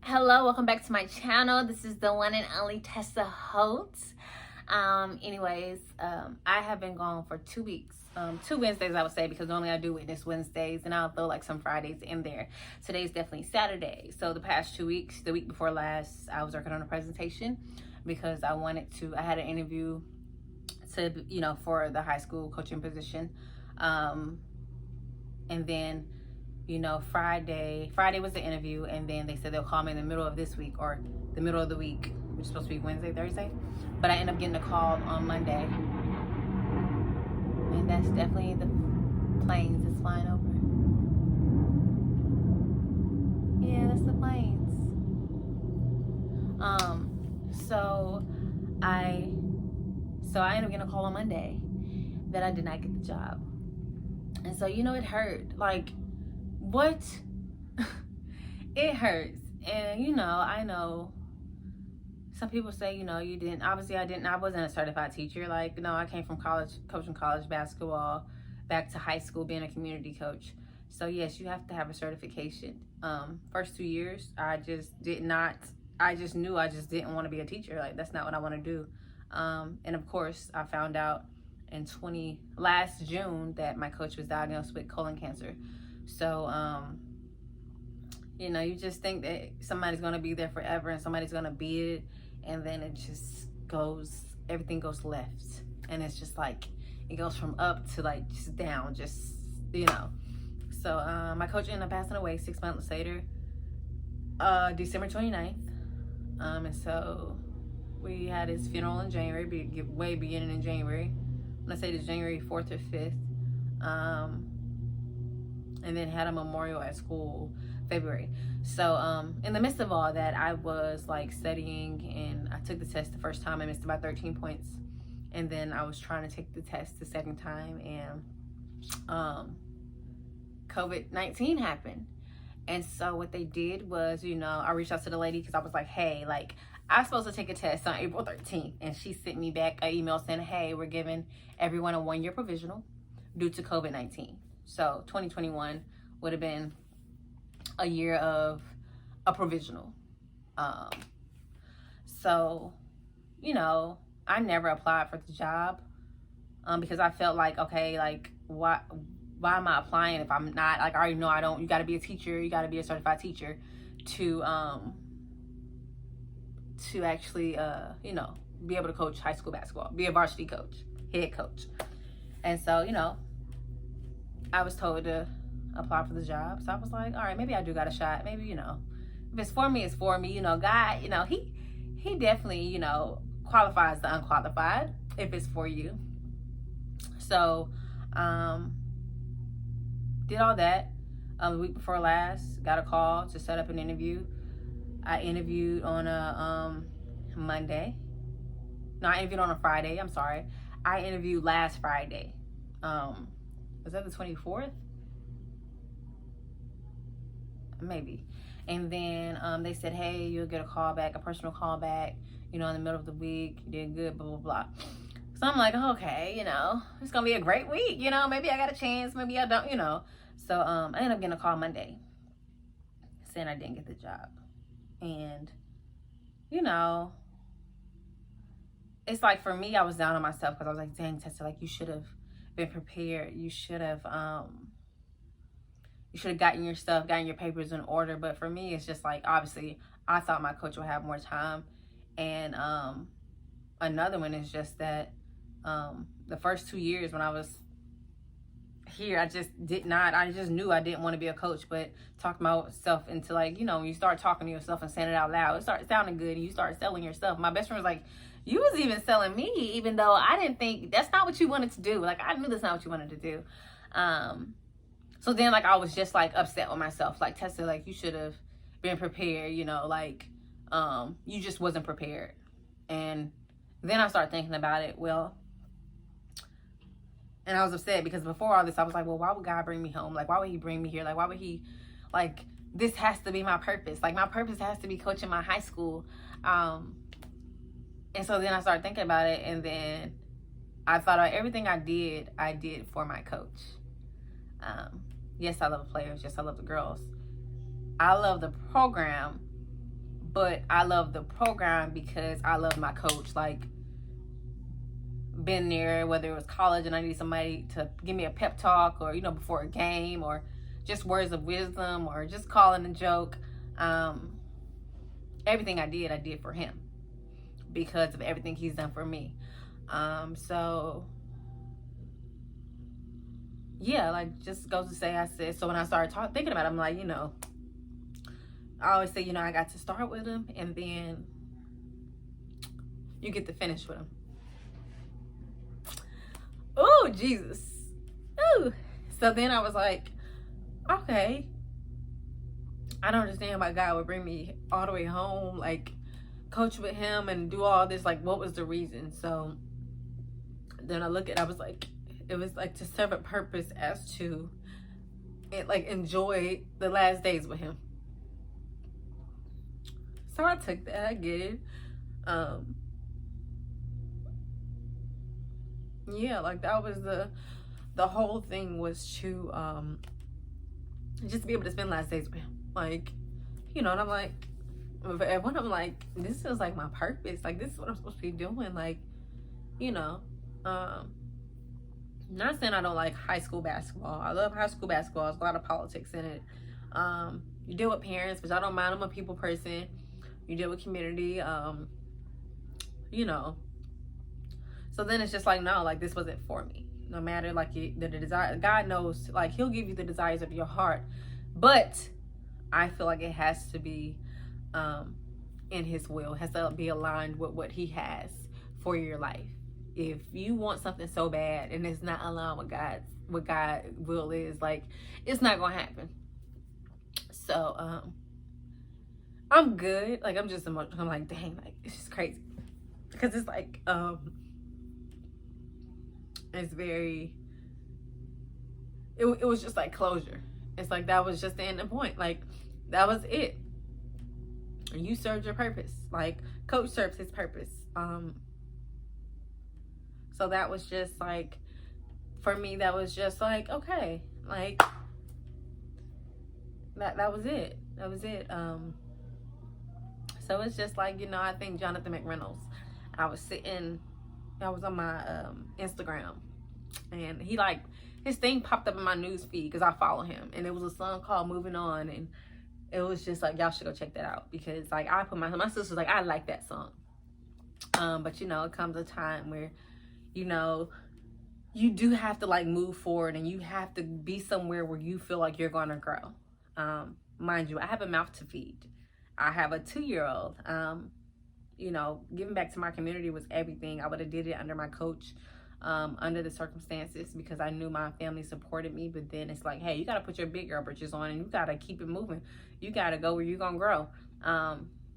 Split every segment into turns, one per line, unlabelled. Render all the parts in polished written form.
Hello, welcome back to my channel. This is the one and only Tessa Holt. I have been gone for 2 weeks. 2 Wednesdays, I would say, because normally I do Witness Wednesdays, and I'll throw like some Fridays in there. Today's definitely Saturday. So the past 2 weeks, the week before last, I was working on a presentation because I had an interview for the high school coaching position. And then Friday was the interview, and then they said they'll call me in the middle of this week or the middle of the week, which is supposed to be Wednesday, Thursday. But I ended up getting a call on Monday. And that's definitely the planes that's flying over. Yeah, that's the planes. So I ended up getting a call on Monday that I did not get the job. And so, it hurt. Like, what? It hurts. And I know some people say, you didn't. Obviously I wasn't a certified teacher. Like, no, I came from college, coaching college basketball, back to high school being a community coach. So yes, you have to have a certification. First 2 years I just knew I just didn't want to be a teacher. Like, that's not what I want to do. And of course I found out last June that my coach was diagnosed with colon cancer. So, you just think that somebody's going to be there forever and somebody's going to be it. And then everything goes left. And it's just like, it goes from up to like just down, So, my coach ended up passing away 6 months later, December 29th. And so we had his funeral in January, beginning in January. Let's say it's January 4th or 5th. And then had a memorial at school February. So in the midst of all that, I was like studying, and I took the test the first time. I missed about 13 points. And then I was trying to take the test the second time, and COVID-19 happened. And so what they did was, I reached out to the lady because I was like, hey, like, I'm supposed to take a test on April 13th. And she sent me back an email saying, hey, we're giving everyone a 1-year provisional due to COVID-19. So 2021 would have been a year of a provisional. So, I never applied for the job because I felt like, okay, like, why am I applying if I'm not, like, I already know you got to be a teacher, you got to be a certified teacher to actually, be able to coach high school basketball, be a varsity coach, head coach. And so, I was told to apply for the job. So I was like, all right, maybe I do got a shot. Maybe, if it's for me, it's for me. God, he definitely, qualifies the unqualified if it's for you. So, did all that. The week before last, got a call to set up an interview. I interviewed on a Monday. No, I interviewed on a Friday. I'm sorry. I interviewed last Friday. Was that the 24th? Maybe. And then they said, hey, you'll get a personal call back, in the middle of the week. You did good, blah, blah, blah. So I'm like, okay, it's going to be a great week. Maybe I got a chance. Maybe I don't, So I ended up getting a call Monday saying I didn't get the job. And, it's like, for me, I was down on myself because I was like, dang, Tessa, like, you should have been prepared. You should have gotten your papers in order. But for me, it's just like, obviously I thought my coach would have more time. And another one is just that the first 2 years when I was here, I just knew I didn't want to be a coach, but talked myself into, like, when you start talking to yourself and saying it out loud, it starts sounding good and you start selling yourself. My best friend was like, you was even selling me, even though I didn't think that's not what you wanted to do. Like, I knew that's not what you wanted to do. So then, like, I was just like upset with myself. Like, Tessa, like, you should have been prepared, you just wasn't prepared. And then I started thinking about it. And I was upset because before all this, I was like, well, why would God bring me home? Like, why would he bring me here? Like, why would he, like, this has to be my purpose. Like, my purpose has to be coaching my high school. And so then I started thinking about it, and then I thought about everything I did for my coach. Yes, I love the players. Yes, I love the girls. I love the program, but I love the program because I love my coach. Like, been there, whether it was college and I needed somebody to give me a pep talk, or, you know, before a game, or just words of wisdom, or just calling a joke. Everything I did for him because of everything he's done for me. So yeah, like, just goes to say, I said, so when I started thinking about it, I'm like, you know, I always say, you know, I got to start with him, and then you get to finish with him. Oh, Jesus. Ooh. So then I was like, okay, I don't understand why God would bring me all the way home, like, coach with him and do all this. Like, what was the reason? So then I was like, it was like to serve a purpose as to like enjoy the last days with him. So I took that. I get it. Yeah, like, that was the whole thing, was to just be able to spend last days with him. Like, you know, and I'm like, when I'm like, this is like my purpose. Like, this is what I'm supposed to be doing. Like, you know, not saying I don't like high school basketball. I love high school basketball. There's a lot of politics in it. You deal with parents, which I don't mind. I'm a people person. You deal with community. You know. So then it's just like, no, like, this wasn't for me. No matter, like, the desire, God knows, like, he'll give you the desires of your heart. But I feel like it has to be in his will. It has to be aligned with what he has for your life. If you want something so bad and it's not aligned with what God's will is, like, it's not gonna happen. So I'm good. Like, I'm just emotional. I'm like, dang, like, it's just crazy. Because it's like, it's very, it was just like closure. It's like, that was just the ending point. Like, that was it. You served your purpose. Like, coach serves his purpose. So that was just like, for me, that was just like, okay, like, that was it. That was it. So it's just like, you know, I think Jonathan McReynolds, I was on my Instagram, and he, like, his thing popped up in my news feed because I follow him, and it was a song called Moving On, and it was just like, y'all should go check that out, because, like, I put my sister's like, I like that song. But, you know, it comes a time where, you know, you do have to, like, move forward, and you have to be somewhere where you feel like you're gonna grow. Mind you, I have a mouth to feed. I have a 2-year-old. You know, giving back to my community was everything. I would have did it under my coach, under the circumstances, because I knew my family supported me. But then it's like, hey, you got to put your big girl britches on, and you got to keep it moving. You got to go where you're going to grow.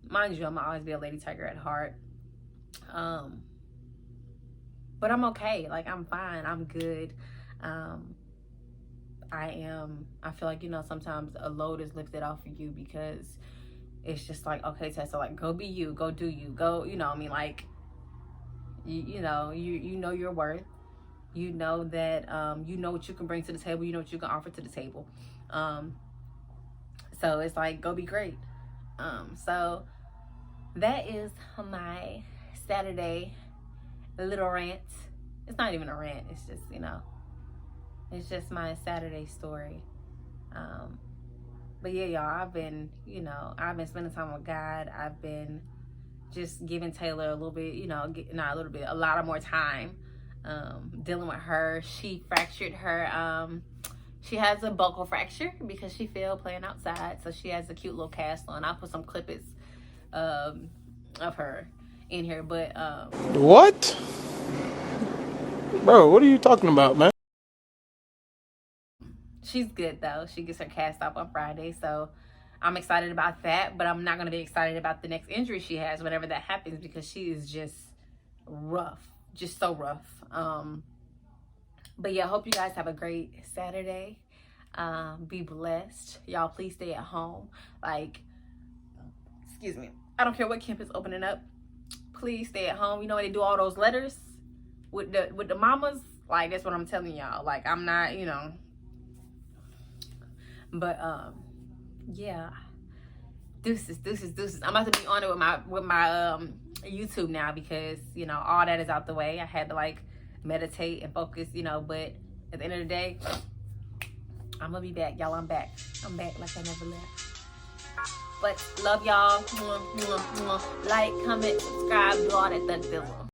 Mind you, I'm going to always be a lady tiger at heart. But I'm okay. Like, I'm fine. I'm good. I feel like, you know, sometimes a load is lifted off of you, because it's just like, okay, Tessa, like, go be you, go do you, go, you know, I mean, like, you know, you know your worth. You know that, you know what you can bring to the table. You know what you can offer to the table. So it's like, go be great. So that is my Saturday little rant. It's not even a rant. It's just, you know, it's just my Saturday story. But yeah, y'all, I've been spending time with God. I've been just giving Taylor a little bit, you know, a lot of more time, dealing with her. She fractured her, she has a buccal fracture because she fell playing outside. So she has a cute little cast on. I'll put some clippings of her in here. But
what? Bro, what are you talking about, man?
she's good though. She gets her cast off on Friday, so I'm excited about that. But I'm not gonna be excited about the next injury she has whenever that happens, because she is just rough, just so rough. But yeah, hope you guys have a great Saturday. Be blessed, y'all. Please stay at home. Like, excuse me, I don't care what camp is opening up. Please stay at home. You know, they do all those letters with the mamas. Like, that's what I'm telling y'all. Like, I'm not, you know, But yeah, deuces. I'm about to be on it with my YouTube now, because you know all that is out the way. I had to like meditate and focus, you know. But at the end of the day, I'm gonna be back, y'all. I'm back like I never left. But love y'all. Like, comment, subscribe, do all that.